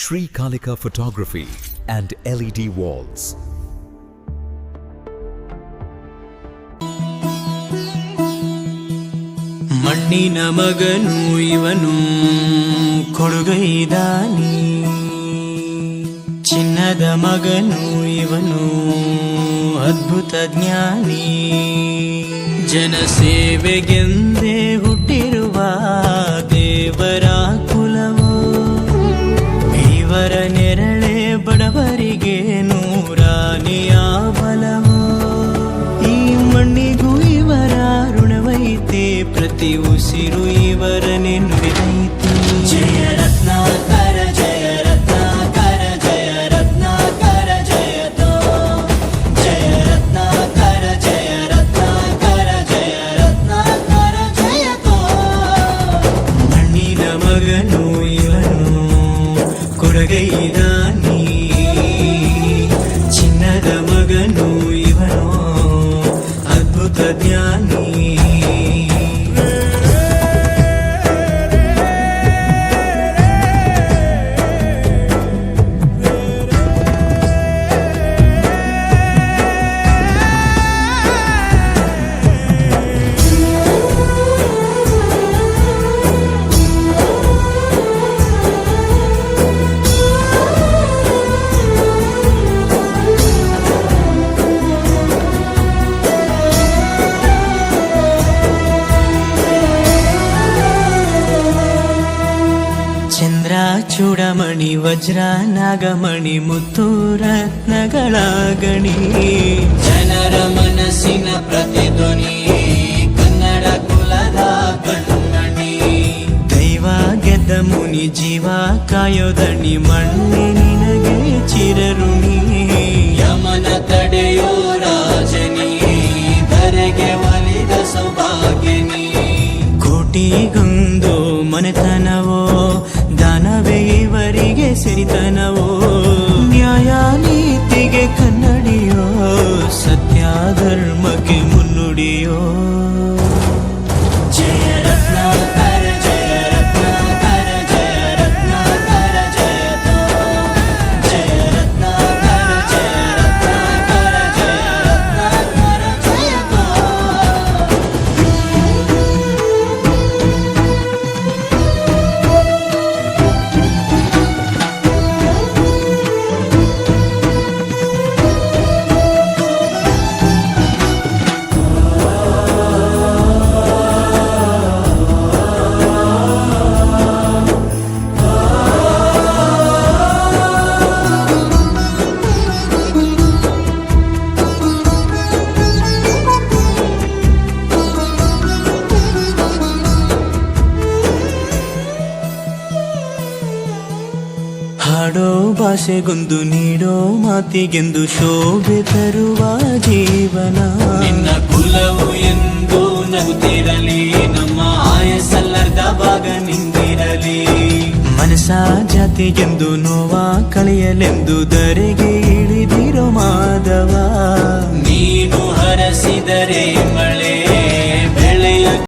Sri Kalika Photography and LED Walls. ಮಣ್ಣಿನ ಮಗನು ಇವನು ಕೊಡುಗೈದಾನಿ, ಚಿನ್ನದ ಮಗನು ಇವನು ಅದ್ಭುತ ಜ್ಞಾನಿ. ಜನಸೇವೆಗೆಂದೇ ಹುಟ್ಟಿರುವ ದೇವರ ಕುಲವೋ, ಇವರ ನೆರಳೆ ಬಡವರಿಗೆ ನೂರಾನೆಯ ಬಲವೋ. ಈ ಮಣ್ಣಿಗೂ ಇವರ ಋಣವೈತೆ, ಪ್ರತಿ ಉಸಿರು ಇವರನೆ ನುಡಿದೈತೆ. ಜಯ ರತ್ನಾಕರ ಜಯ ರತ್ನಾಕರ ಜಯ ರತ್ನಾಕರ ಜಯತೋ, ಜಯ ರತ್ನಾಕರ ಜಯ ರತ್ನಾಕರ ಜಯ ರತ್ನಾಕರ ಜಯತೋ. ಮಣ್ಣಿನ ಮಗನು ಇವನು ಕೊಡುಗೈದಾನಿ, ಚಿನ್ನದ ಮಗನು ಇವನು ಅದ್ಭುತ ಜ್ಞಾನಿ. ಚಂದ್ರ ಚೂಡಮಣಿ ವಜ್ರ ನಾಗಮಣಿ ಮುತ್ತು ರತ್ನಗಳ ಗಣಿ, ಜನರ ಮನಸ್ಸಿನ ಪ್ರತಿಧ್ವನಿ ಕನ್ನಡ ಕುಲದ ಕಣ್ಣಣಿ. ದೈವ ಗೆದ್ದ ಮುನಿ ಜೀವ ಕಾಯೋದಣಿ, ಮಣ್ಣಿ ನಿನಗೆ ಚಿರಋಣಿ. ಯಮನ ತಡೆಯೋ ರಾಜನಿ, ಧರೆಗೆ ಒಲಿದ ಸೌಭಾಗ್ಯನಿ. ಕೋಟಿಗೊಂದು ಮನೆತನವೋ, ದಾನವೇ ಇವರಿಗೆ ಸಿರಿತನವೋ. ನ್ಯಾಯ ನೀತಿಗೆ ಕನ್ನಡಿಯೋ, ಸತ್ಯ ಧರ್ಮಕ್ಕೆ ಮುನ್ನುಡಿಯೋ. ಜಯ ರತ್ನಾಕರ ಜಯ ರತ್ನಾಕರ ಜಯ ರತ್ನಾಕರ ಜಯತೋ, ಜಯ ರತ್ನಾಕರ ಜಯ ರತ್ನಾಕರ ಜಯ ರತ್ನಾಕರ ಜಯತೋ. ಹಾಡೋ ಭಾಷೆಗೊಂದು ನೀಡೋ ಮಾತಿಗೆಂದು ಶೋಭೆ ತರುವ ಜೀವನ. ನಿನ್ನ ಕುಲವು ಎಂದು ನಗುತ್ತಿರಲಿ, ನಮ್ಮ ಆಯಸ್ಸಲ್ಲದ ಭಾಗ ನಿಂದಿರಲಿ. ಮನಸ ಜಾತಿಗೆಂದು ನೋವ ಕಳೆಯಲೆಂದು ಧರೆಗೆ ಇಳಿದಿರೋ ಮಾಧವ. ನೀನು ಹರಸಿದರೆ ಮಳೆ